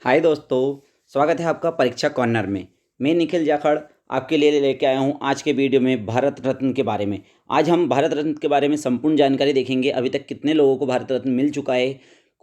हाय दोस्तों, स्वागत है आपका परीक्षा कॉर्नर में। मैं निखिल जाखड़ आपके लिए लेके आया हूँ आज के वीडियो में भारत रत्न के बारे में। आज हम भारत रत्न के बारे में संपूर्ण जानकारी देखेंगे। अभी तक कितने लोगों को भारत रत्न मिल चुका है,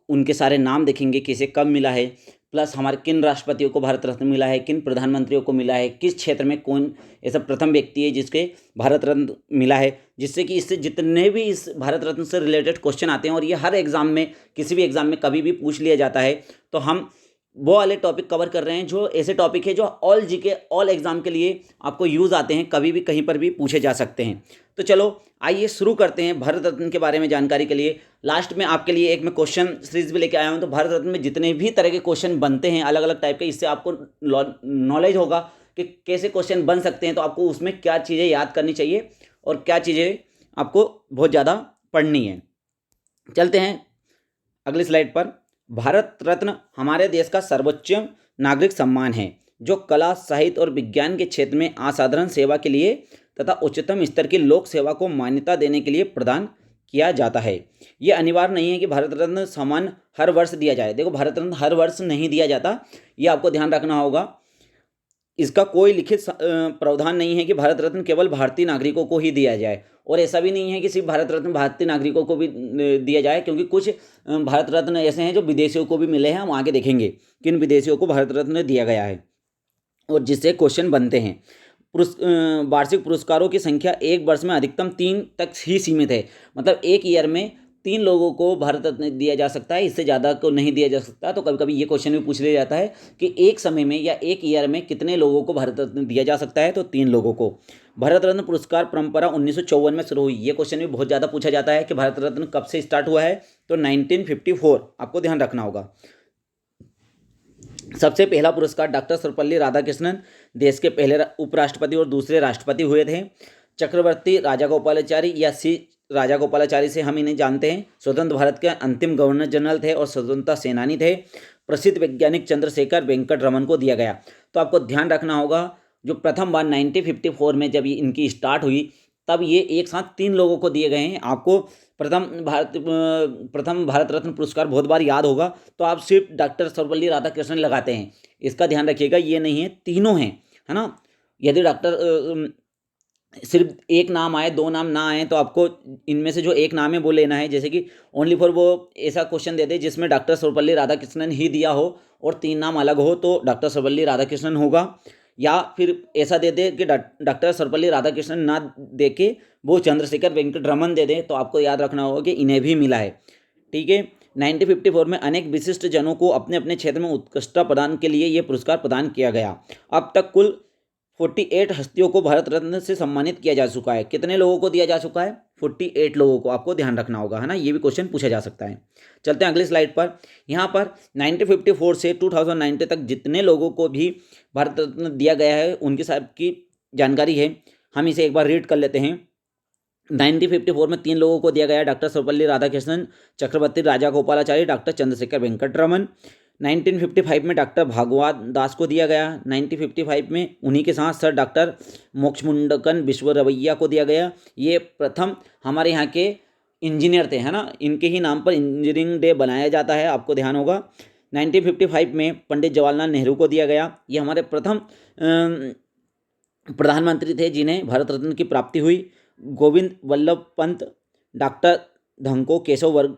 उनके सारे नाम देखेंगे, किसे कब मिला है, प्लस हमारे किन राष्ट्रपतियों को भारत रत्न मिला है, किन प्रधानमंत्रियों को मिला है, किस क्षेत्र में कौन ऐसा प्रथम व्यक्ति है जिसके भारत रत्न मिला है। जिससे कि इससे जितने भी इस भारत रत्न से रिलेटेड क्वेश्चन आते हैं और ये हर एग्जाम में, किसी भी एग्जाम में कभी भी पूछ लिया जाता है, तो हम वो वाले टॉपिक कवर कर रहे हैं जो ऐसे टॉपिक है जो ऑल जीके ऑल एग्जाम के लिए आपको यूज़ आते हैं, कभी भी कहीं पर भी पूछे जा सकते हैं। तो चलो आइए शुरू करते हैं भारत रत्न के बारे में जानकारी के लिए। लास्ट में आपके लिए एक मैं क्वेश्चन सीरीज भी लेके आया हूँ। तो भारत रत्न में जितने भी तरह के क्वेश्चन बनते हैं अलग अलग टाइप के, इससे आपको नॉलेज होगा कि कैसे क्वेश्चन बन सकते हैं। तो आपको उसमें क्या चीज़ें याद करनी चाहिए और क्या चीज़ें आपको बहुत ज़्यादा पढ़नी है। चलते हैं अगली स्लाइड पर। भारत रत्न हमारे देश का सर्वोच्च नागरिक सम्मान है जो कला, साहित्य और विज्ञान के क्षेत्र में असाधारण सेवा के लिए तथा उच्चतम स्तर की लोक सेवा को मान्यता देने के लिए प्रदान किया जाता है। ये अनिवार्य नहीं है कि भारत रत्न सम्मान हर वर्ष दिया जाए। देखो, भारत रत्न हर वर्ष नहीं दिया जाता, ये आपको ध्यान रखना होगा। इसका कोई लिखित प्रावधान नहीं है कि भारत रत्न केवल भारतीय नागरिकों को ही दिया जाए, और ऐसा भी नहीं है कि सिर्फ भारत रत्न भारतीय नागरिकों को भी दिया जाए, क्योंकि कुछ भारत रत्न ऐसे हैं जो विदेशियों को भी मिले हैं। हम आगे देखेंगे किन विदेशियों को भारत रत्न दिया गया है और जिससे क्वेश्चन बनते हैं। वार्षिक पुरस्कारों की संख्या एक वर्ष में अधिकतम 3 तक ही सीमित है। मतलब एक ईयर में 3 लोगों को भारत रत्न दिया जा सकता है, इससे ज़्यादा को नहीं दिया जा सकता। तो कभी कभी ये क्वेश्चन भी पूछ लिया जाता है कि एक समय में या एक ईयर में कितने लोगों को भारत रत्न दिया जा सकता है। तो 3 लोगों को। भारत रत्न पुरस्कार परंपरा 1954 में शुरू हुई। ये क्वेश्चन भी बहुत ज़्यादा पूछा जाता है कि भारत रत्न कब से स्टार्ट हुआ है। तो 1954 आपको ध्यान रखना होगा। सबसे पहला पुरस्कार डॉक्टर सर्वपल्ली राधाकृष्णन देश के पहले उपराष्ट्रपति और दूसरे राष्ट्रपति हुए थे। चक्रवर्ती राजागोपालाचारी या सी राजागोपालाचारी से हम इन्हें जानते हैं। स्वतंत्र भारत के अंतिम गवर्नर जनरल थे और स्वतंत्रता सेनानी थे। प्रसिद्ध वैज्ञानिक चंद्रशेखर वेंकट रमन को दिया गया। तो आपको ध्यान रखना होगा, जो प्रथम बार 1954 में जब इनकी स्टार्ट हुई, तब ये एक साथ 3 लोगों को दिए गए हैं। आपको प्रथम भारत रत्न पुरस्कार बहुत बार याद होगा, तो आप सिर्फ डॉक्टर सर्वपल्ली राधाकृष्णन लगाते हैं। इसका ध्यान रखिएगा, ये नहीं है, तीनों हैं, है ना। यदि डॉक्टर सिर्फ एक नाम आए, 2 नाम ना आए, तो आपको इनमें से जो एक नाम है वो लेना है। जैसे कि ओनली फॉर वो ऐसा क्वेश्चन दे दे जिसमें डॉक्टर सर्वपल्ली राधाकृष्णन ही दिया हो और 3 नाम अलग हो, तो डॉक्टर सर्वपल्ली राधाकृष्णन होगा। या फिर ऐसा दे दे कि डॉक्टर सर्वपल्ली राधाकृष्णन ना दे के वो चंद्रशेखर वेंकट रमन दे दें, तो आपको याद रखना होगा कि इन्हें भी मिला है। ठीक है। 1954 में अनेक विशिष्ट जनों को अपने अपने क्षेत्र में उत्कृष्टता प्रदान के लिए ये पुरस्कार प्रदान किया गया। अब तक कुल 48 हस्तियों को भारत रत्न से सम्मानित किया जा चुका है। कितने लोगों को दिया जा चुका है? 48 लोगों को। आपको ध्यान रखना होगा, है ना। ये भी क्वेश्चन पूछा जा सकता है। चलते हैं अगली स्लाइड पर। यहाँ पर 1954 से 2019 तक जितने लोगों को भी भारत रत्न दिया गया है उनकी सबकी जानकारी है। हम इसे एक बार रीड कर लेते हैं। 1954 में 3 लोगों को दिया गया: डॉक्टर सर्वपल्ली राधाकृष्णन, चक्रवर्ती राजागोपालाचारी, डॉक्टर चंद्रशेखर वेंकट रमन। 1955 में डॉक्टर भागवत दास को दिया गया। 1955 में उन्हीं के साथ सर डॉक्टर मोक्षमुंडकन विश्वरवैया को दिया गया। ये प्रथम हमारे यहाँ के इंजीनियर थे, है ना। इनके ही नाम पर इंजीनियरिंग डे बनाया जाता है, आपको ध्यान होगा। 1955 में पंडित जवाहरलाल नेहरू को दिया गया। ये हमारे प्रथम प्रधानमंत्री थे जिन्हें भारत रत्न की प्राप्ति हुई। गोविंद वल्लभ पंत, डॉक्टर धंको केशव वर्ग,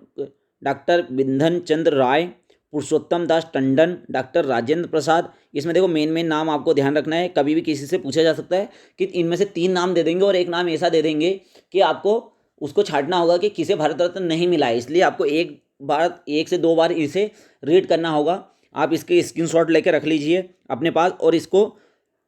डॉक्टर बिंधन चंद्र राय, पुरुषोत्तम दास टंडन, डॉक्टर राजेंद्र प्रसाद। इसमें देखो मेन नाम आपको ध्यान रखना है। कभी भी किसी से पूछा जा सकता है कि इनमें से 3 नाम दे देंगे और एक नाम ऐसा दे देंगे कि आपको उसको छांटना होगा कि किसे भारत रत्न नहीं मिला है। इसलिए आपको एक से 2 बार इसे रीड करना होगा। आप इसके स्क्रीनशॉट लेकर रख लीजिए अपने पास और इसको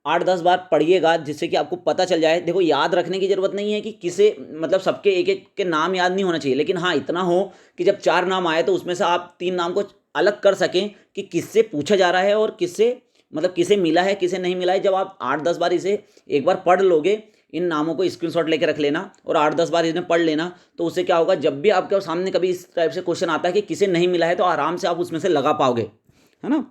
8-10 बार पढ़िएगा, जिससे कि आपको पता चल जाए। देखो, याद रखने की जरूरत नहीं है कि किसे, मतलब सबके एक एक के नाम याद नहीं होना चाहिए, लेकिन हाँ इतना हो कि जब 4 नाम आए तो उसमें से आप 3 नाम को अलग कर सकें कि किससे पूछा जा रहा है और किससे, मतलब किसे मिला है किसे नहीं मिला है। जब आप 8-10 बार इसे एक बार पढ़ लोगे, इन नामों को स्क्रीनशॉट लेके रख लेना और 8-10 बार इन्हें पढ़ लेना, तो उससे क्या होगा, जब भी आपके सामने कभी इस टाइप से क्वेश्चन आता है कि किसे नहीं मिला है, तो आराम से आप उसमें से लगा पाओगे, है ना।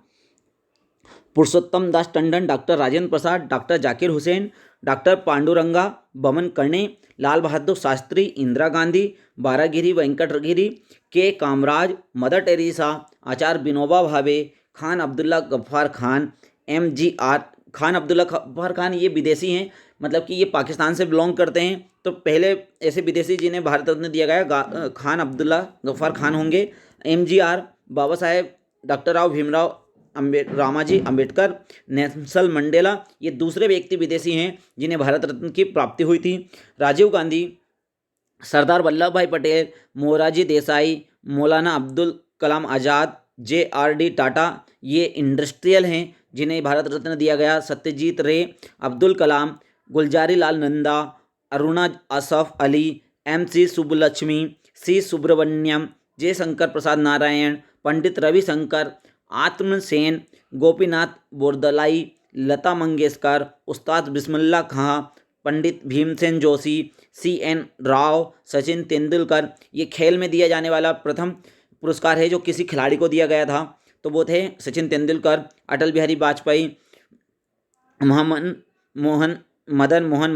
पुरुषोत्तम Das Tandon, doctor Rajendra Prasad, doctor Zakir Hussain, doctor Panduranga Boman कर्णे, लाल बहादुर शास्त्री, इंदिरा गांधी, बारागिरी वेंकटगिरी, के कामराज, मदर टेरेसा, आचार्य विनोबा भावे, खान अब्दुल्ला गफ्फार खान, MGR। खान अब्दुल्ला गफ्फार खान ये विदेशी हैं, मतलब कि ये पाकिस्तान से बिलोंग करते हैं। तो पहले ऐसे विदेशी जिन्हें भारत रत्न दिया गया खान अब्दुल्ला गफ्फार खान होंगे। MGR Baba Saheb doctor Rao Bhimrao Ramji Ambedkar, Nelson Mandela, ये दूसरे व्यक्ति विदेशी हैं जिन्हें भारत रत्न की प्राप्ति हुई थी। राजीव गांधी, सरदार वल्लभ भाई पटेल, मोरारजी देसाई, मौलाना अब्दुल कलाम आज़ाद, JRD टाटा, ये इंडस्ट्रियल हैं जिन्हें भारत रत्न दिया गया। सत्यजीत रे, अब्दुल कलाम, गुलजारी लाल नंदा, अरुणा असफ अली, MC सुब्बलक्ष्मी, C सुब्रमण्यम, जयशंकर प्रसाद नारायण, पंडित रविशंकर, आत्मसेन, गोपीनाथ बोरदलाई, लता मंगेशकर, उस्ताद बिस्मिल्लाह खां, पंडित भीमसेन जोशी, CN राव, सचिन तेंदुलकर। ये खेल में दिया जाने वाला प्रथम पुरस्कार है जो किसी खिलाड़ी को दिया गया था, तो वो थे सचिन तेंदुलकर। अटल बिहारी वाजपेयी, मदन मोहन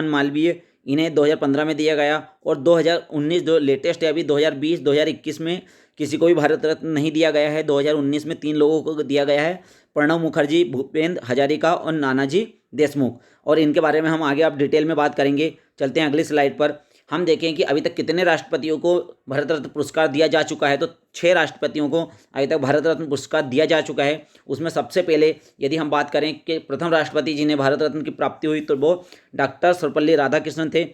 मालवीय, इन्हें 2015 में दिया गया। और 2019 जो लेटेस्ट है, अभी 2020 2021 में किसी को भी भारत रत्न नहीं दिया गया है। 2019 में 3 लोगों को दिया गया है, प्रणब मुखर्जी, भूपेंद्र हजारिका और नानाजी देशमुख। और इनके बारे में हम आगे आप डिटेल में बात करेंगे। चलते हैं अगली स्लाइड पर। हम देखें कि अभी तक कितने राष्ट्रपतियों को भारत रत्न पुरस्कार दिया जा चुका है। तो 6 राष्ट्रपतियों को अभी तक भारत रत्न पुरस्कार दिया जा चुका है। उसमें सबसे पहले यदि हम बात करें कि प्रथम राष्ट्रपति जिन्हें भारत रत्न की प्राप्ति हुई, तो वो डॉक्टर सर्वपल्ली राधाकृष्णन थे।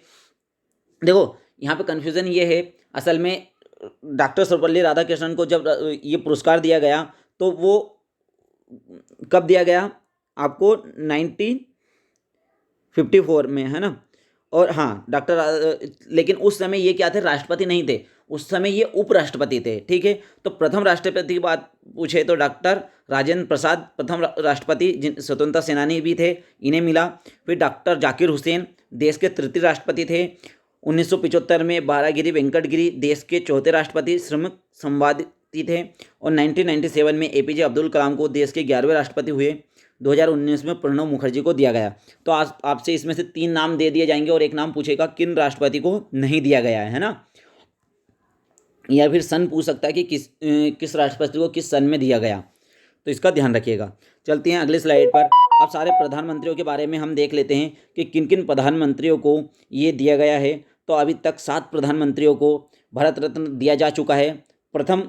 देखो यहाँ पे कन्फ्यूज़न ये है, असल में डॉक्टर सर्वपल्ली राधाकृष्णन को जब ये पुरस्कार दिया गया तो वो कब दिया गया आपको, 1954 में, है ना। और हाँ लेकिन उस समय ये क्या थे, राष्ट्रपति नहीं थे, उस समय ये उपराष्ट्रपति थे, ठीक है। तो प्रथम राष्ट्रपति की बात पूछे तो डॉक्टर राजेंद्र प्रसाद प्रथम राष्ट्रपति, जिन स्वतंत्रता सेनानी भी थे, इन्हें मिला। फिर डॉक्टर जाकिर हुसैन देश के तृतीय राष्ट्रपति थे। 1975 में बारागिरी वेंकटगिरी देश के चौथे राष्ट्रपति श्रमिक संवादी थे। और 1997 में APJ अब्दुल कलाम को देश के 11वें राष्ट्रपति हुए। 2019 में प्रणब मुखर्जी को दिया गया। तो आपसे इसमें से 3 नाम दे दिए जाएंगे और एक नाम पूछेगा किन राष्ट्रपति को नहीं दिया गया है ना। या फिर सन पूछ सकता है कि किस राष्ट्रपति को किस सन में दिया गया, तो इसका ध्यान रखिएगा। चलते हैं अगले स्लाइड पर। अब सारे प्रधानमंत्रियों के बारे में हम देख लेते हैं कि किन किन प्रधानमंत्रियों को ये दिया गया है। तो अभी तक 7 प्रधानमंत्रियों को भारत रत्न दिया जा चुका है। प्रथम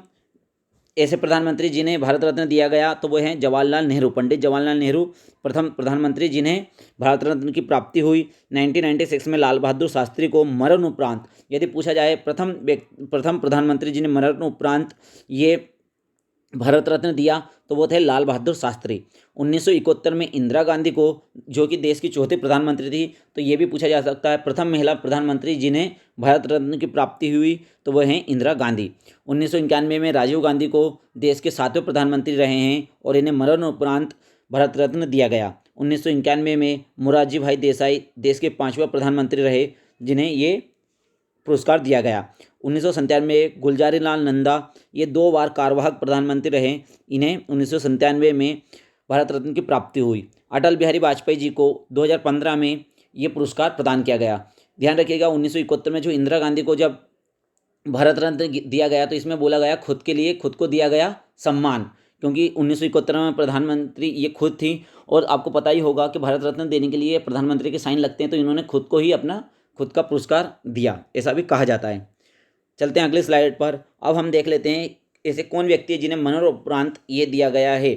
ऐसे प्रधानमंत्री जिन्हें भारत रत्न दिया गया तो वो हैं जवाहरलाल नेहरू, पंडित जवाहरलाल नेहरू प्रथम प्रधानमंत्री जिन्हें भारत रत्न की प्राप्ति हुई। 1996 में लाल बहादुर शास्त्री को मरणोपरांत, यदि पूछा जाए प्रथम प्रधानमंत्री जिन्हें मरणोपरांत ये भारत रत्न दिया तो वो थे लाल बहादुर शास्त्री। 1971 में इंदिरा गांधी को, जो कि देश की चौथी प्रधानमंत्री थी, तो ये भी पूछा जा सकता है प्रथम महिला प्रधानमंत्री जिन्हें भारत रत्न की प्राप्ति हुई तो वह हैं इंदिरा गांधी। 1991 में राजीव गांधी को देश के 7वें प्रधानमंत्री रहे हैं और इन्हें मरणोपरांत भारत रत्न दिया गया। 1991 में मोरारजी भाई देसाई देश के 5वें प्रधानमंत्री रहे जिन्हें ये पुरस्कार दिया गया। 1997 में गुलजारी लाल नंदा ये 2 बार कार्यवाहक प्रधानमंत्री रहे, इन्हें 1997 में भारत रत्न की प्राप्ति हुई। अटल बिहारी वाजपेयी जी को 2015 में ये पुरस्कार प्रदान किया गया। ध्यान रखिएगा 1971 में जो इंदिरा गांधी को जब भारत रत्न दिया गया तो इसमें बोला गया खुद के लिए खुद को दिया गया सम्मान, क्योंकि 1971 में प्रधानमंत्री ये खुद थी। और आपको पता ही होगा कि भारत रत्न देने के लिए प्रधानमंत्री के साइन लगते हैं, तो इन्होंने खुद को ही अपना खुद का पुरस्कार दिया, ऐसा भी कहा जाता है। चलते हैं अगले स्लाइड पर। अब हम देख लेते हैं ऐसे कौन व्यक्ति है जिन्हें मरणोपरांत ये दिया गया है।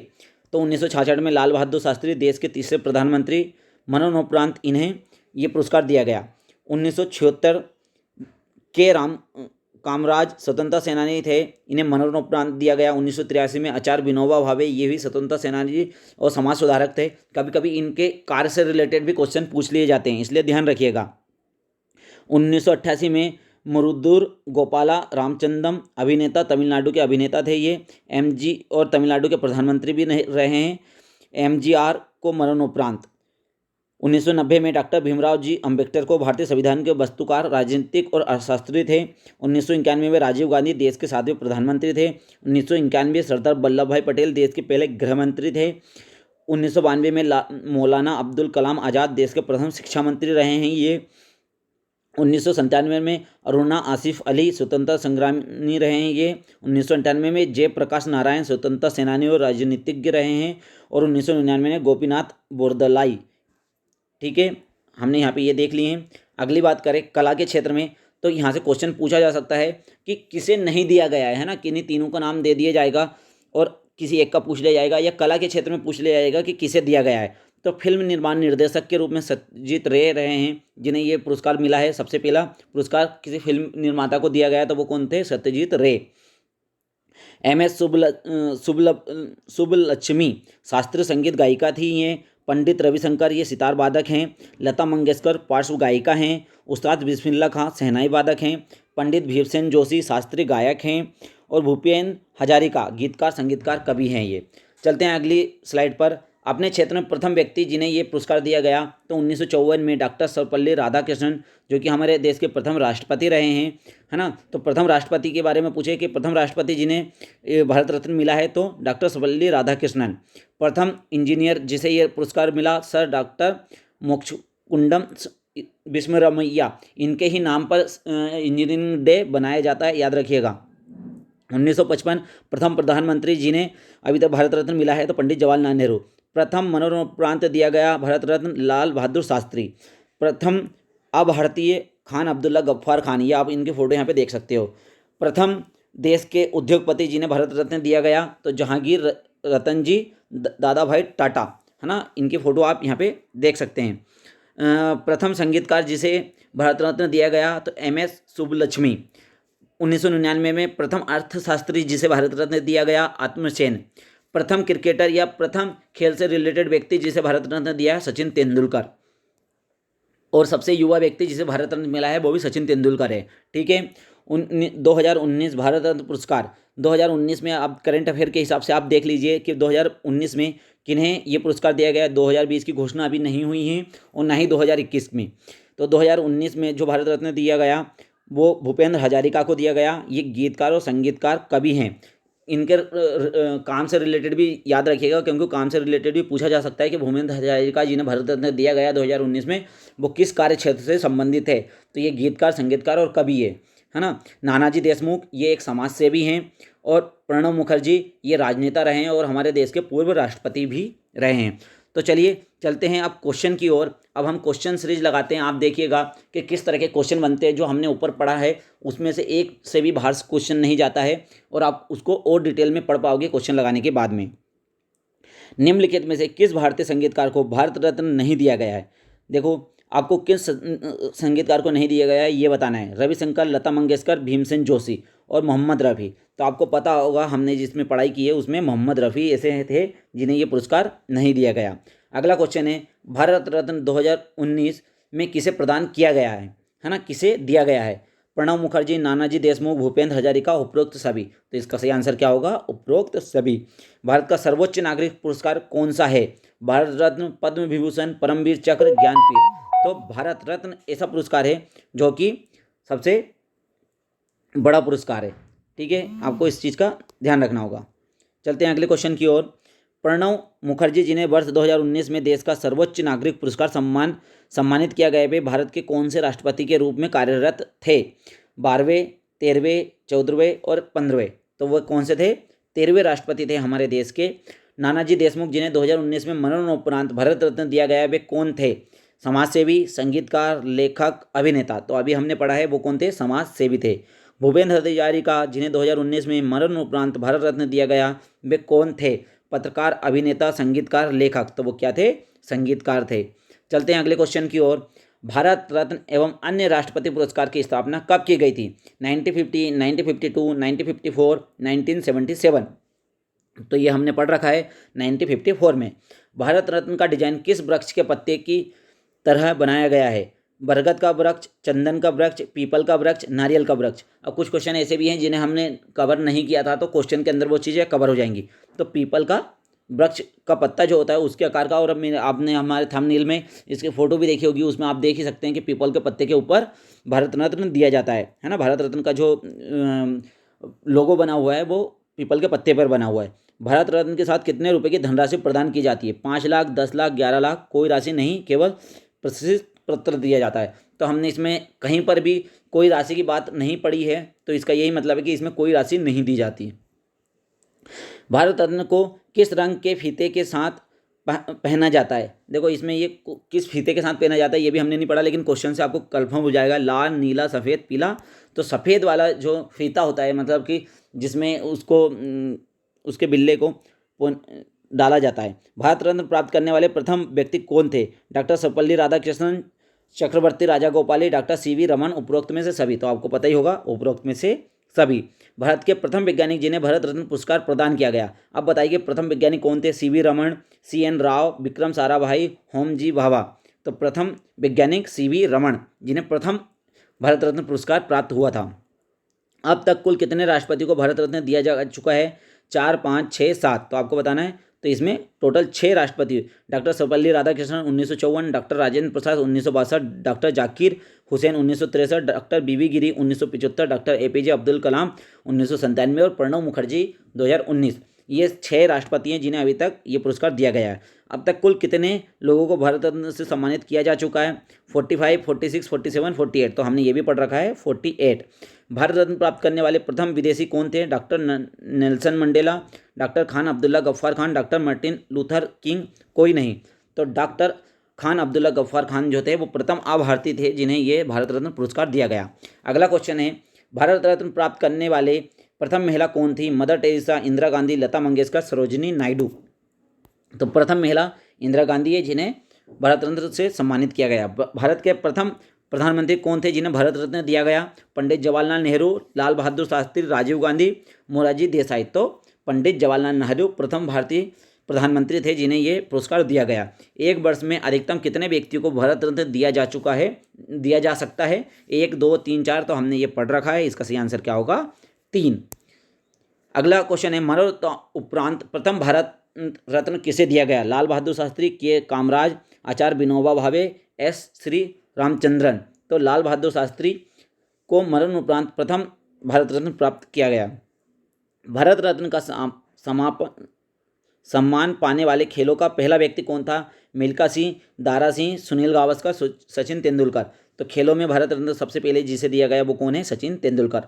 तो 1966 में लाल बहादुर शास्त्री देश के 3रे प्रधानमंत्री, मरणोपरांत इन्हें ये पुरस्कार दिया गया। 1976 के कामराज स्वतंत्रता सेनानी थे, इन्हें मरणोपरांत दिया गया। 1983 में आचार्य विनोबा भावे, ये भी स्वतंत्रता सेनानी और समाज सुधारक थे। कभी कभी इनके कार्य से रिलेटेड भी क्वेश्चन पूछ लिए जाते हैं, इसलिए ध्यान रखिएगा। 1988 में मुरुदुर गोपाला रामचंद्रम, अभिनेता, तमिलनाडु के अभिनेता थे ये। MG और तमिलनाडु के प्रधानमंत्री भी रहे हैं। MGR को मरणोपरांत। 1990 में डॉक्टर भीमराव जी अम्बेडकर को भारतीय संविधान के वस्तुकार, राजनीतिक और अर्थशास्त्री थे। 1991 में राजीव गांधी देश के 7वें प्रधानमंत्री थे। 1991 सरदार वल्लभ भाई पटेल देश के पहले गृह मंत्री थे। 1992 में मौलाना अब्दुल कलाम आज़ाद देश के प्रथम शिक्षा मंत्री रहे हैं ये। 1997 में अरुणा आसिफ अली स्वतंत्रता संग्रामी रहे हैं ये। 1998 में जयप्रकाश नारायण स्वतंत्रता सेनानी और राजनीतिज्ञ रहे हैं। और 1999 में गोपीनाथ बोरदलाई। ठीक है, हमने यहाँ पे ये देख लिए हैं। अगली बात करें कला के क्षेत्र में, तो यहाँ से क्वेश्चन पूछा जा सकता है कि किसे नहीं दिया गया है ना, किन्हीं तीनों का नाम दे दिया जाएगा और किसी एक का पूछ लिया जाएगा, या कला के क्षेत्र में पूछ लिया जाएगा कि किसे दिया गया है। तो फिल्म निर्माण निर्देशक के रूप में सत्यजीत रे रहे हैं जिन्हें ये पुरस्कार मिला है। सबसे पहला पुरस्कार किसी फिल्म निर्माता को दिया गया, तो वो कौन थे? सत्यजीत रे। एम.एस. सुब्बलक्ष्मी शास्त्रीय संगीत गायिका थी ये। पंडित रविशंकर ये सितार वादक हैं। लता मंगेशकर पार्श्व गायिका हैं। उस्ताद बिस्मिल्लाह खां शहनाई वादक हैं। पंडित भीमसेन जोशी शास्त्रीय गायक हैं। और भूपेन हजारिका गीतकार संगीतकार कवि हैं ये। चलते हैं अगली स्लाइड पर। अपने क्षेत्र में प्रथम व्यक्ति जिन्हें ये पुरस्कार दिया गया, तो 1954 में डॉक्टर सर्वपल्ली राधाकृष्णन, जो कि हमारे देश के प्रथम राष्ट्रपति रहे हैं, है ना। तो प्रथम राष्ट्रपति के बारे में पूछे कि प्रथम राष्ट्रपति जिन्हें भारत रत्न मिला है, तो डॉक्टर सर्वपल्ली राधाकृष्णन। प्रथम इंजीनियर जिसे ये पुरस्कार मिला, सर डॉक्टर मोक्षकुंडम विस्मरमैया। इनके ही नाम पर इंजीनियरिंग डे बनाया जाता है, याद रखिएगा। 1955 प्रथम प्रधानमंत्री जिन्हें अभी तक भारत रत्न मिला है, तो पंडित जवाहरलाल नेहरू। प्रथम मरणोपरांत दिया गया भारत रत्न लाल बहादुर शास्त्री। प्रथम अभारतीय खान अब्दुल्ला गफ्फार खान, ये आप इनके फोटो यहाँ पे देख सकते हो। प्रथम देश के उद्योगपति जिन्हें भारत रत्न दिया गया, तो जहांगीर रतन जी दादा भाई टाटा, है ना। इनकी फ़ोटो आप यहाँ पे देख सकते हैं। प्रथम संगीतकार जिसे भारत रत्न दिया गया, तो एम.एस. सुब्बलक्ष्मी। 1999 में प्रथम अर्थशास्त्री जिसे भारत रत्न दिया गया, आत्मसेन। प्रथम क्रिकेटर या प्रथम खेल से रिलेटेड व्यक्ति जिसे भारत रत्न दिया है, सचिन तेंदुलकर। और सबसे युवा व्यक्ति जिसे भारत रत्न मिला है, वो भी सचिन तेंदुलकर है। ठीक है। 2019 भारत रत्न पुरस्कार 2019 में आप करंट अफेयर के हिसाब से आप देख लीजिए कि 2019 में किन्हें ये पुरस्कार दिया गया। 2020 की घोषणा अभी नहीं हुई है और ना ही 2021 में। तो 2019 में जो भारत रत्न दिया गया वो भूपेंद्र हजारिका को दिया गया। ये गीतकार और संगीतकार कवि हैं। इनके काम से रिलेटेड भी याद रखिएगा, क्योंकि काम से रिलेटेड भी पूछा जा सकता है कि भूपेंद्र हजारिका जिन्हें भारत रत्न दिया गया 2019 में, वो किस कार्य क्षेत्र से संबंधित है। तो ये गीतकार, संगीतकार और कवि है ना। नानाजी देशमुख ये एक समाज सेवी हैं। और प्रणब मुखर्जी ये राजनेता रहे हैं और हमारे देश के पूर्व राष्ट्रपति भी रहे हैं। तो चलिए चलते हैं अब क्वेश्चन की ओर। अब हम क्वेश्चन सीरीज लगाते हैं। आप देखिएगा कि किस तरह के क्वेश्चन बनते हैं। जो हमने ऊपर पढ़ा है उसमें से एक से भी बाहर क्वेश्चन नहीं जाता है और आप उसको और डिटेल में पढ़ पाओगे क्वेश्चन लगाने के बाद में। निम्नलिखित में से किस भारतीय संगीतकार को भारत रत्न नहीं दिया गया है? देखो, आपको किस संगीतकार को नहीं दिया गया है ये बताना है। रविशंकर, लता मंगेशकर, भीमसेन जोशी और मोहम्मद रफ़ी। तो आपको पता होगा, हमने जिसमें पढ़ाई की है उसमें मोहम्मद रफ़ी ऐसे थे जिन्हें ये पुरस्कार नहीं दिया गया। अगला क्वेश्चन है, भारत रत्न 2019 में किसे प्रदान किया गया है ना, किसे दिया गया है? प्रणब मुखर्जी, नानाजी देशमुख, भूपेंद्र हजारिका, उपरोक्त सभी। तो इसका सही आंसर क्या होगा? उपरोक्त सभी। भारत का सर्वोच्च नागरिक पुरस्कार कौन सा है? भारत रत्न, पद्म विभूषण, परमवीर चक्र, ज्ञानपीठ। तो भारत रत्न ऐसा पुरस्कार है जो कि सबसे बड़ा पुरस्कार है। ठीक है, आपको इस चीज़ का ध्यान रखना होगा। चलते हैं अगले क्वेश्चन की ओर। प्रणब मुखर्जी जिन्हें वर्ष 2019 में देश का सर्वोच्च नागरिक पुरस्कार सम्मानित किया गया, वे भारत के कौन से राष्ट्रपति के रूप में कार्यरत थे? 12वें, 13वें, 14वें और 15वें। तो वह कौन से थे? 13वें राष्ट्रपति थे हमारे देश के। नानाजी देशमुख जिन्हें 2019 में मरणोपरांत भारत रत्न दिया गया, वे कौन थे? समाजसेवी, संगीतकार, लेखक, अभिनेता। तो अभी हमने पढ़ा है वो कौन थे? समाज सेवी थे। भूपेंद्र हजारिका जिन्हें 2019 में मरणोपरांत भारत रत्न दिया गया, वे कौन थे? पत्रकार, अभिनेता, संगीतकार, लेखक। तो वो क्या थे? संगीतकार थे। चलते हैं अगले क्वेश्चन की ओर। भारत रत्न एवं अन्य राष्ट्रपति पुरस्कार की स्थापना कब की गई थी? 1950, 1952, 1954, 1977। तो ये हमने पढ़ रखा है 1954 में। भारत रत्न का डिजाइन किस वृक्ष के पत्ते की तरह बनाया गया है? बरगद का वृक्ष, चंदन का वृक्ष, पीपल का वृक्ष, नारियल का वृक्ष। अब कुछ क्वेश्चन ऐसे भी हैं जिन्हें हमने कवर नहीं किया था, तो क्वेश्चन के अंदर वो चीज़ें कवर हो जाएंगी। तो पीपल का वृक्ष का पत्ता जो होता है उसके आकार का, और आपने हमारे थंबनेल में इसकी फ़ोटो भी देखी होगी, उसमें आप देख ही सकते हैं कि पीपल के पत्ते के ऊपर भारत रत्न दिया जाता है ना। भारत रत्न का जो लोगो बना हुआ है वो पीपल के पत्ते पर बना हुआ है। भारत रत्न के साथ कितने रुपए की धनराशि प्रदान की जाती है? 5 लाख, 10 लाख, 11 लाख, कोई राशि नहीं, केवल प्रशस्ति पत्र दिया जाता है। तो हमने इसमें कहीं पर भी कोई राशि की बात नहीं पड़ी है, तो इसका यही मतलब है कि इसमें कोई राशि नहीं दी जाती। भारत रत्न को किस रंग के फीते के साथ पहना जाता है? देखो इसमें ये किस फीते के साथ पहना जाता है ये भी हमने नहीं पढ़ा, लेकिन क्वेश्चन से आपको कंफर्म हो जाएगा। लाल, नीला, सफ़ेद, पीला। तो सफ़ेद वाला जो फीता होता है, मतलब कि जिसमें उसको उसके बिल्ले को डाला जाता है। भारत रत्न प्राप्त करने वाले प्रथम व्यक्ति कौन थे? डॉक्टर सर्वपल्ली राधाकृष्णन, चक्रवर्ती राजागोपाली, डॉक्टर सीवी रमन, उपरोक्त में से सभी। तो आपको पता ही होगा, उपरोक्त में से सभी। भारत के प्रथम वैज्ञानिक जिन्हें भारत रत्न पुरस्कार प्रदान किया गया, अब बताइए प्रथम वैज्ञानिक कौन थे? CV Raman, CN Rao, Vikram Sarabhai, Homi Bhabha. तो प्रथम वैज्ञानिक सीवी रमन, जिन्हें प्रथम भारत रत्न पुरस्कार प्राप्त हुआ था। अब तक कुल कितने राष्ट्रपति को भारत रत्न दिया जा चुका है? 4, 5, 6, 7। तो आपको बताना है। तो इसमें टोटल 6 राष्ट्रपति: doctor Sarvepalli Radhakrishnan 1954, doctor Rajendra Prasad 1962, doctor Zakir Hussain 1963, doctor BB गिरी 1975, डॉक्टर APJ अब्दुल कलाम 1997 और प्रणब मुखर्जी 2019। ये 6 राष्ट्रपति हैं जिन्हें अभी तक ये पुरस्कार दिया गया है। अब तक कुल कितने लोगों को भारत रत्न से सम्मानित किया जा चुका है? 45, 46, 47, 48। तो हमने ये भी पढ़ रखा है 48। भारत रत्न प्राप्त करने वाले प्रथम विदेशी कौन थे? Doctor Nelson Mandela, doctor Khan Abdullah Ghaffar Khan, doctor Martin Luther King, कोई नहीं। तो डॉक्टर खान अब्दुल्ला गफ्फार खान जो थे वो प्रथम अभारतीय थे जिन्हें ये भारत रत्न पुरस्कार दिया गया। अगला क्वेश्चन है, भारत रत्न प्राप्त करने वाले प्रथम महिला कौन थी? Mother Teresa, Indira Gandhi, Lata Mangeshkar, Sarojini Naidu. तो प्रथम महिला इंदिरा गांधी है जिन्हें भारत रत्न से सम्मानित किया गया। भारत के प्रथम प्रधानमंत्री कौन थे जिन्हें भारत रत्न दिया गया? पंडित जवाहरलाल नेहरू, लाल बहादुर शास्त्री, राजीव गांधी, मोरारजी देसाई। तो पंडित जवाहरलाल नेहरू प्रथम भारतीय प्रधानमंत्री थे जिन्हें ये पुरस्कार दिया गया। एक वर्ष में अधिकतम कितने व्यक्तियों को भारत रत्न दिया जा सकता है? 1, 2, 3, 4। तो हमने ये पढ़ रखा है। इसका सही आंसर क्या होगा? 3। अगला क्वेश्चन है, मरणोत्तर उपरांत प्रथम भारत रत्न किसे दिया गया? लाल बहादुर शास्त्री, के कामराज, आचार्य विनोबा भावे, श्री रामचंद्रन। तो लाल बहादुर शास्त्री को मरण उपरांत प्रथम भारत रत्न प्राप्त किया गया। भारत रत्न का सम्मान पाने वाले खेलों का पहला व्यक्ति कौन था? मिल्खा सिंह, दारा सिंह, सुनील गावस्कर, सचिन तेंदुलकर। तो खेलों में भारत रत्न सबसे पहले जिसे दिया गया वो कौन है? सचिन तेंदुलकर।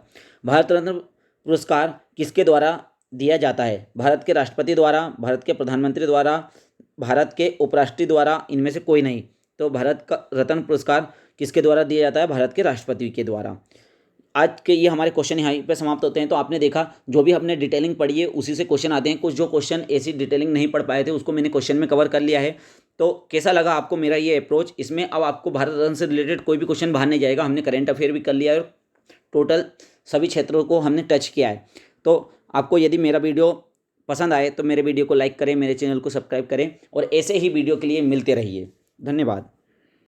भारत रत्न पुरस्कार किसके द्वारा दिया जाता है? भारत के राष्ट्रपति द्वारा, भारत के प्रधानमंत्री द्वारा, भारत के उपराष्ट्रपति द्वारा, इनमें से कोई नहीं। तो भारत का रत्न पुरस्कार किसके द्वारा दिया जाता है? भारत के राष्ट्रपति के द्वारा। आज के ये हमारे क्वेश्चन यहाँ पे समाप्त होते हैं। तो आपने देखा जो भी हमने डिटेलिंग पढ़ी है उसी से क्वेश्चन आते हैं। कुछ जो क्वेश्चन ऐसी डिटेलिंग नहीं पढ़ पाए थे उसको मैंने क्वेश्चन में कवर कर लिया है। तो कैसा लगा आपको मेरा ये अप्रोच? इसमें अब आपको भारत रत्न से रिलेटेड कोई भी क्वेश्चन बाहर नहीं जाएगा। हमने करेंट अफेयर भी कर लिया है और टोटल सभी क्षेत्रों को हमने टच किया है। तो आपको यदि मेरा वीडियो पसंद आए तो मेरे वीडियो को लाइक करें, मेरे चैनल को सब्सक्राइब करें और ऐसे ही वीडियो के लिए मिलते रहिए। धन्यवाद।